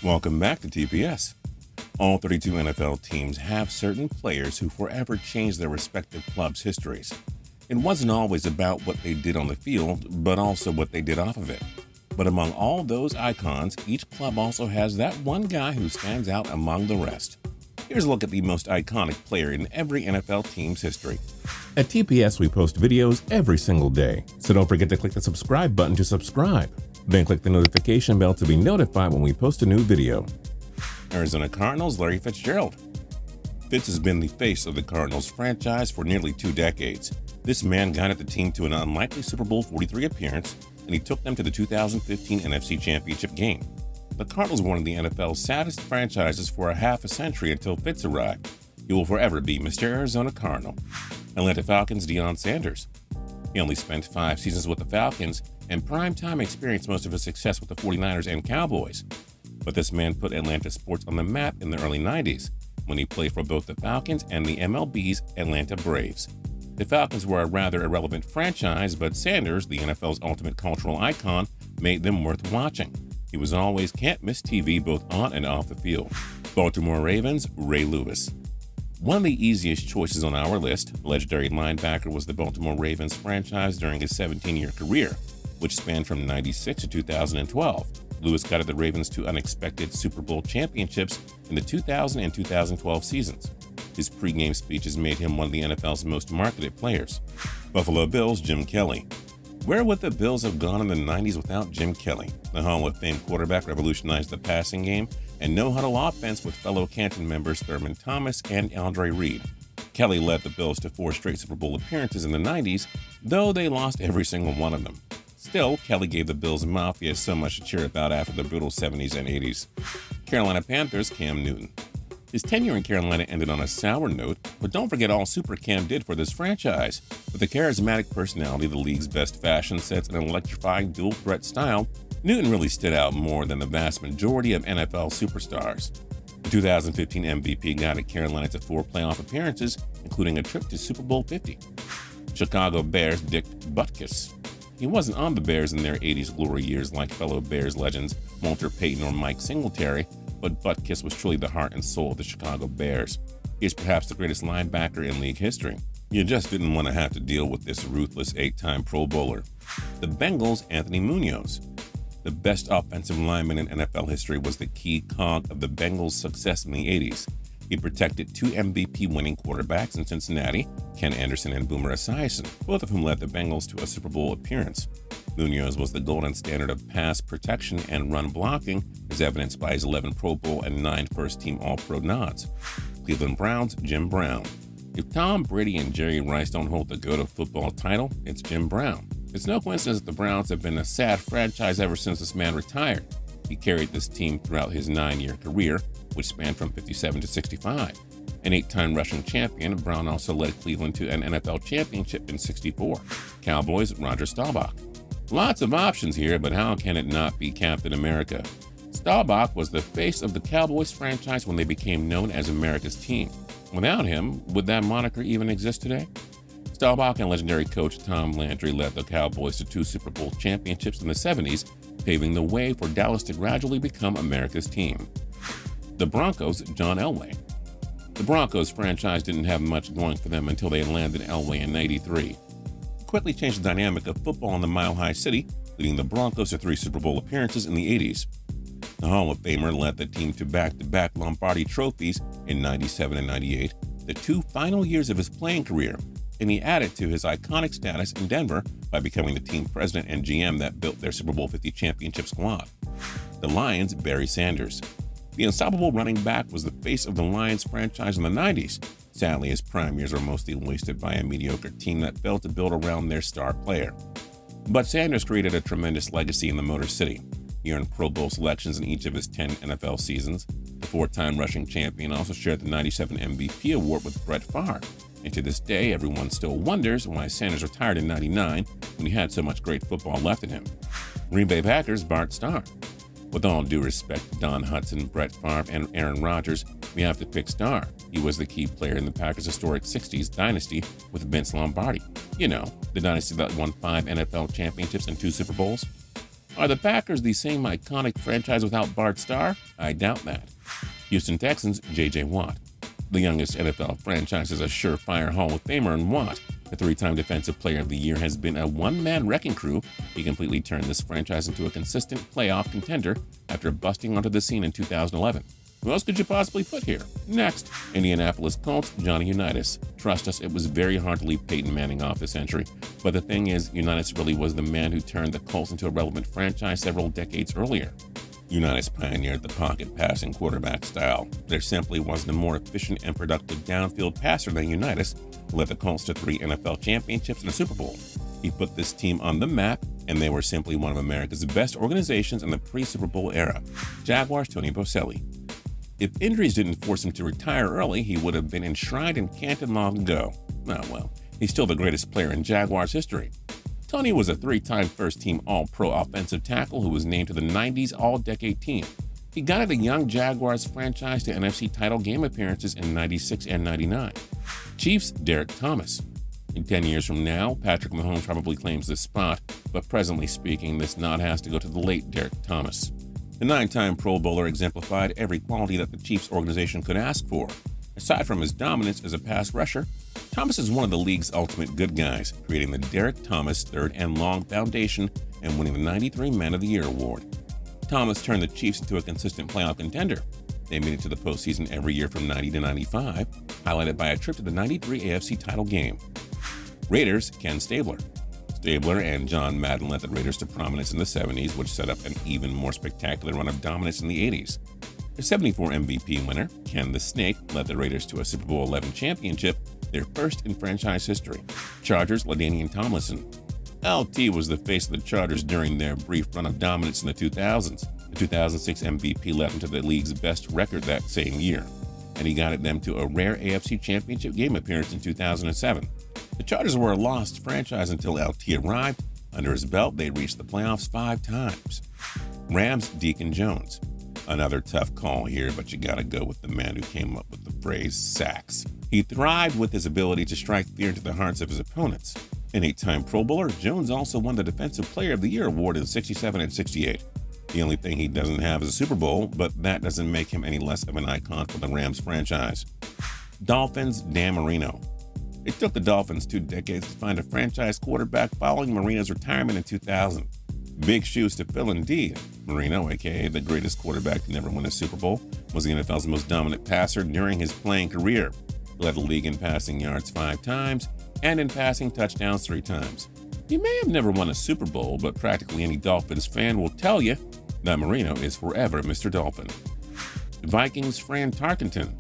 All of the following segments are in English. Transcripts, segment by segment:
Welcome back to TPS. All 32 NFL teams have certain players who forever changed their respective clubs' histories. It wasn't always about what they did on the field, but also what they did off of it. But among all those icons, each club also has that one guy who stands out among the rest. Here's a look at the most iconic player in every NFL team's history. At TPS, we post videos every single day, so don't forget to click the subscribe button to subscribe. Then click the notification bell to be notified when we post a new video. Arizona Cardinals Larry Fitzgerald. Fitz has been the face of the Cardinals franchise for nearly 2 decades. This man guided the team to an unlikely Super Bowl 43 appearance, and he took them to the 2015 NFC Championship game. The Cardinals were one of the NFL's saddest franchises for a half a century until Fitz arrived. He will forever be Mr. Arizona Cardinal. Atlanta Falcons Deion Sanders. He only spent 5 seasons with the Falcons, and primetime experienced most of his success with the 49ers and Cowboys. But this man put Atlanta sports on the map in the early 90s, when he played for both the Falcons and the MLB's Atlanta Braves. The Falcons were a rather irrelevant franchise, but Sanders, the NFL's ultimate cultural icon, made them worth watching. He was always can't-miss TV both on and off the field. Baltimore Ravens Ray Lewis. One of the easiest choices on our list, the legendary linebacker was the Baltimore Ravens franchise during his 17-year career, which spanned from '96 to 2012. Lewis guided the Ravens to unexpected Super Bowl championships in the 2000 and 2012 seasons. His pregame speeches made him one of the NFL's most marketed players. Buffalo Bills Jim Kelly. Where would the Bills have gone in the 90s without Jim Kelly? The Hall of Fame quarterback revolutionized the passing game and no-huddle offense with fellow Canton members Thurman Thomas and Andre Reed. Kelly led the Bills to 4 straight Super Bowl appearances in the 90s, though they lost every single one of them. Still, Kelly gave the Bills Mafia so much to cheer about after the brutal 70s and 80s. Carolina Panthers Cam Newton. His tenure in Carolina ended on a sour note, but don't forget all Super Cam did for this franchise. With a charismatic personality, the league's best fashion sets, and an electrifying dual-threat style, Newton really stood out more than the vast majority of NFL superstars. The 2015 MVP guided Carolina to 4 playoff appearances, including a trip to Super Bowl 50. Chicago Bears Dick Butkus. He wasn't on the Bears in their 80s glory years like fellow Bears legends Walter Payton or Mike Singletary, but Butkus was truly the heart and soul of the Chicago Bears. He is perhaps the greatest linebacker in league history. You just didn't want to have to deal with this ruthless 8-time Pro Bowler. The Bengals Anthony MUNOZ. The best offensive lineman in NFL history was the key cog of the Bengals' success in the 80s. He protected 2 MVP-winning quarterbacks in Cincinnati, Ken Anderson and Boomer Esiason, both of whom led the Bengals to a Super Bowl appearance. MUNOZ was the golden standard of pass protection and run blocking, as evidenced by his 11 Pro Bowl and 9 first-team All-Pro nods. Cleveland Browns Jim Brown. If Tom Brady and Jerry Rice don't hold the GOAT of football title, it's Jim Brown. It's no coincidence that the Browns have been a sad franchise ever since this man retired. He carried this team throughout his 9-year career, which spanned from 57 to 65. An 8-time rushing champion, Brown also led Cleveland to an NFL championship in '64. Cowboys Roger Staubach. Lots of options here, but how can it not be Captain America? Staubach was the face of the Cowboys franchise when they became known as America's team. Without him, would that moniker even exist today? Staubach and legendary coach Tom Landry led the Cowboys to 2 Super Bowl championships in the '70s, paving the way for Dallas to gradually become America's team. The Broncos John Elway. The Broncos franchise didn't have much going for them until they landed Elway in '83. Quickly changed the dynamic of football in the Mile High City, leading the Broncos to 3 Super Bowl appearances in the 80s. The Hall of Famer led the team to back-to-back Lombardi trophies in '97 and '98, the 2 final years of his playing career, and he added to his iconic status in Denver by becoming the team president and GM that built their Super Bowl 50 championship squad. The Lions Barry Sanders. The unstoppable running back was the face of the Lions franchise in the '90s. Sadly, his prime years were mostly wasted by a mediocre team that failed to build around their star player. But Sanders created a tremendous legacy in the Motor City. He earned Pro Bowl selections in each of his 10 NFL seasons. The 4-time rushing champion also shared the '97 MVP award with Brett Favre. And to this day, everyone still wonders why Sanders retired in '99 when he had so much great football left in him. Green Bay Packers Bart Starr. With all due respect to Don Hudson, Brett Favre, and Aaron Rodgers, we have to pick Starr. He was the key player in the Packers' historic '60s dynasty with Vince Lombardi. You know, the dynasty that won 5 NFL championships and 2 Super Bowls. Are the Packers the same iconic franchise without Bart Starr? I doubt that. Houston Texans, J.J. Watt. The youngest NFL franchise is a surefire Hall of Famer in Watt. The three-time Defensive Player of the Year has been a one-man wrecking crew. He completely turned this franchise into a consistent playoff contender after busting onto the scene in 2011. Who else could you possibly put here? Next, Indianapolis Colts, Johnny Unitas. Trust us, it was very hard to leave Peyton Manning off this entry. But the thing is, Unitas really was the man who turned the Colts into a relevant franchise several decades earlier. Unitas pioneered the pocket passing quarterback style. There simply wasn't a more efficient and productive downfield passer than Unitas, who led the Colts to 3 NFL championships and a Super Bowl. He put this team on the map, and they were simply one of America's best organizations in the pre-Super Bowl era. Jaguars, Tony Boselli. If injuries didn't force him to retire early, he would have been enshrined in Canton long ago. Oh well, he's still the greatest player in Jaguars history. Tony was a 3-time first-team All-Pro offensive tackle who was named to the 90s All-Decade team. He guided the young Jaguars franchise to NFC title game appearances in 96 and 99. Chiefs, Derrick Thomas. In 10 years from now, Patrick Mahomes probably claims this spot, but presently speaking, this nod has to go to the late Derrick Thomas. The 9-time Pro Bowler exemplified every quality that the Chiefs organization could ask for. Aside from his dominance as a pass rusher, Thomas is one of the league's ultimate good guys, creating the Derrick Thomas Third and Long Foundation and winning the 93 Man of the Year award. Thomas turned the Chiefs into a consistent playoff contender. They made it to the postseason every year from 90 to 95, highlighted by a trip to the 93 AFC title game. Raiders, Ken Stabler. Stabler and John Madden led the Raiders to prominence in the 70s, which set up an even more spectacular run of dominance in the 80s. The 74 MVP winner, Ken the Snake, led the Raiders to a Super Bowl XI championship, their first in franchise history. Chargers, LADAINIAN Tomlinson. LT was the face of the Chargers during their brief run of dominance in the 2000s. The 2006 MVP led him to the league's best record that same year, and he guided them to a rare AFC Championship game appearance in 2007. The Chargers were a lost franchise until LT arrived. Under his belt, they reached the playoffs 5 times. Rams, Deacon Jones. Another tough call here, but you gotta go with the man who came up with the phrase sacks. He thrived with his ability to strike fear into the hearts of his opponents. An 8-time Pro Bowler, Jones also won the Defensive Player of the Year award in 67 and 68. The only thing he doesn't have is a Super Bowl, but that doesn't make him any less of an icon for the Rams franchise. Dolphins, Dan Marino. It took the Dolphins 2 decades to find a franchise quarterback following Marino's retirement in 2000. Big shoes to fill indeed. Marino, aka the greatest quarterback to never win a Super Bowl, was the NFL's most dominant passer during his playing career. He led the league in passing yards 5 times and in passing touchdowns 3 times. He may have never won a Super Bowl, but practically any Dolphins fan will tell you that Marino is forever Mr. Dolphin. Vikings, FRAN Tarkenton.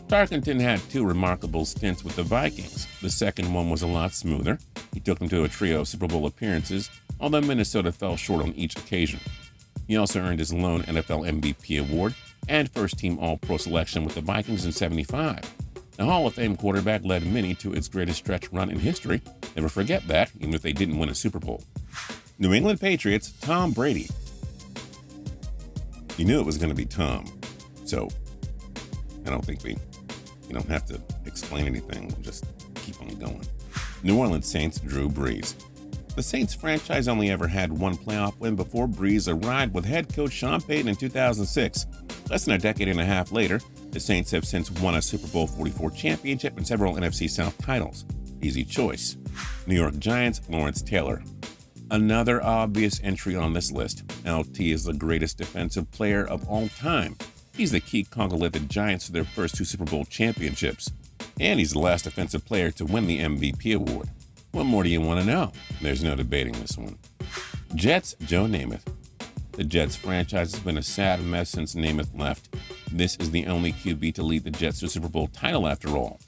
Tarkenton had 2 remarkable stints with the Vikings. The second one was a lot smoother. He took them to a trio of Super Bowl appearances, although Minnesota fell short on each occasion. He also earned his lone NFL MVP award and first-team All-Pro selection with the Vikings in '75. The Hall of Fame quarterback led many to its greatest stretch run in history. Never forget that, even if they didn't win a Super Bowl. New England Patriots, Tom Brady. You knew it was going to be Tom, so I don't think you don't have to explain anything. We'll just keep on going. New Orleans Saints, Drew Brees. The Saints franchise only ever had 1 playoff win before Brees arrived with head coach Sean Payton in 2006. Less than a decade and a half later, the Saints have since won a Super Bowl 44 championship and several NFC South titles. Easy choice. New York Giants, Lawrence Taylor. Another obvious entry on this list. LT is the greatest defensive player of all time. He's the key cog that led the Giants to their first 2 Super Bowl championships. And he's the last defensive player to win the MVP award. What more do you want to know? There's no debating this one. Jets, Joe Namath. The Jets franchise has been a sad mess since Namath left. This is the only QB to lead the Jets to a Super Bowl title after all.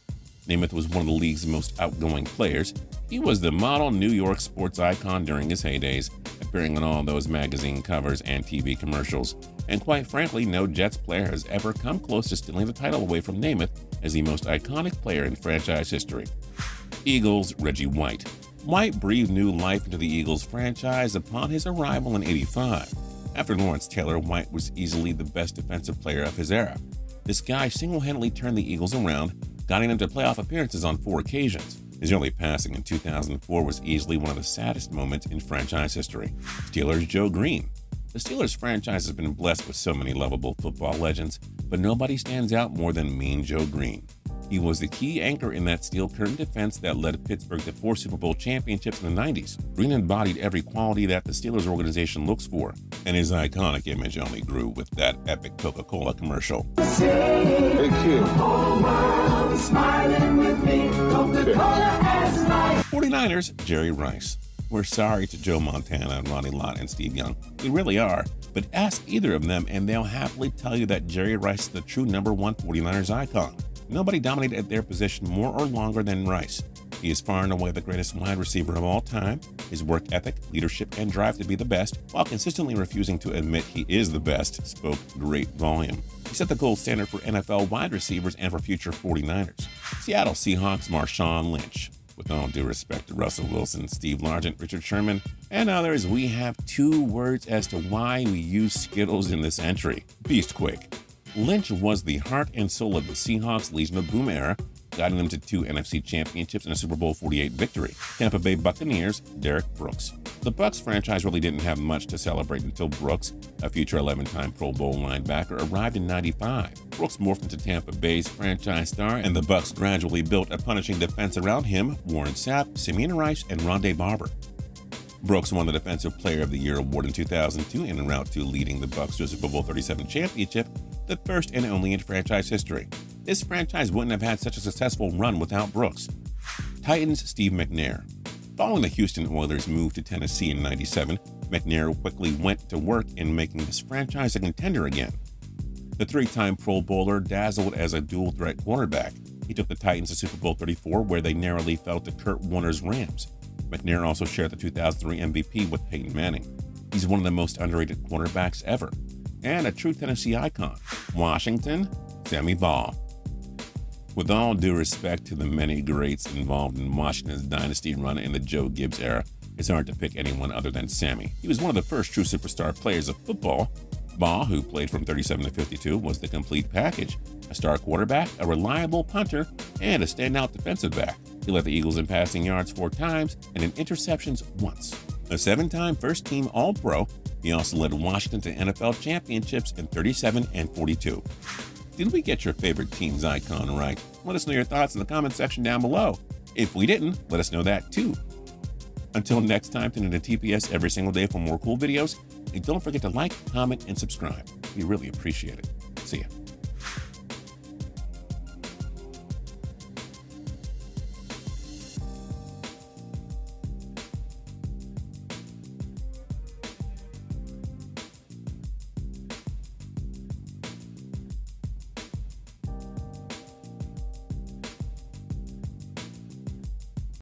Namath was one of the league's most outgoing players. He was the model New York sports icon during his heydays, appearing on all those magazine covers and TV commercials. And quite frankly, no Jets player has ever come close to stealing the title away from Namath as the most iconic player in franchise history. Eagles, Reggie White. White breathed new life into the Eagles franchise upon his arrival in '85. After Lawrence Taylor, White was easily the best defensive player of his era. This guy single-handedly turned the Eagles around, guiding them to playoff appearances on 4 occasions. His early passing in 2004 was easily one of the saddest moments in franchise history. Steelers Joe Greene. The Steelers franchise has been blessed with so many lovable football legends, but nobody stands out more than Mean Joe Greene. He was the key anchor in that steel curtain defense that led Pittsburgh to 4 Super Bowl championships in the 90s. Greene embodied every quality that the Steelers organization looks for, and his iconic image only grew with that epic Coca-Cola commercial. Hey kid. 49ers, Jerry Rice. We're sorry to Joe Montana and Ronnie Lott and Steve Young. We really are. But ask either of them and they'll happily tell you that Jerry Rice is the true #1 49ers icon. Nobody dominated at their position more or longer than Rice. He is far and away the greatest wide receiver of all time. His work ethic, leadership, and drive to be the best, while consistently refusing to admit he is the best, spoke great volume. He set the gold standard for NFL wide receivers and for future 49ers. Seattle Seahawks, Marshawn Lynch. With all due respect to Russell Wilson, Steve Largent, Richard Sherman, and others, we have 2 words as to why we use Skittles in this entry. Beastquake. Lynch was the heart and soul of the Seahawks Legion of Boom era, guiding them to 2 NFC championships and a Super Bowl 48 victory. Tampa Bay Buccaneers, Derrick Brooks. The Bucs franchise really didn't have much to celebrate until Brooks, a future 11-time Pro Bowl linebacker, arrived in '95. Brooks morphed into Tampa Bay's franchise star, and the Bucs gradually built a punishing defense around him, Warren Sapp, Simeon Rice, and Rondé Barber. Brooks won the Defensive Player of the Year award in 2002 and en route to leading the Bucs to a Super Bowl 37 championship, the first and only in franchise history. This franchise wouldn't have had such a successful run without Brooks. Titans Steve McNair. Following the Houston Oilers' move to Tennessee in '97, McNair quickly went to work in making this franchise a contender again. The 3-time Pro Bowler dazzled as a dual-threat quarterback. He took the Titans to Super Bowl 34, where they narrowly fell to Kurt Warner's Rams. McNair also shared the 2003 MVP with Peyton Manning. He's one of the most underrated quarterbacks ever, and a true Tennessee icon. Washington, Sammy Baugh. With all due respect to the many greats involved in Washington's dynasty run in the Joe Gibbs era, it's hard to pick anyone other than Sammy. He was one of the first true superstar players of football. Baugh, who played from 37 to 52, was the complete package. A star quarterback, a reliable punter, and a standout defensive back. He led the Eagles in passing yards 4 times and in interceptions once. A 7-time first-team All-Pro, he also led Washington to NFL championships in 37 and 42. Did we get your favorite team's icon right? Let us know your thoughts in the comment section down below. If we didn't, let us know that too. Until next time, tune into TPS every single day for more cool videos. And don't forget to like, comment, and subscribe. We really appreciate it. See ya.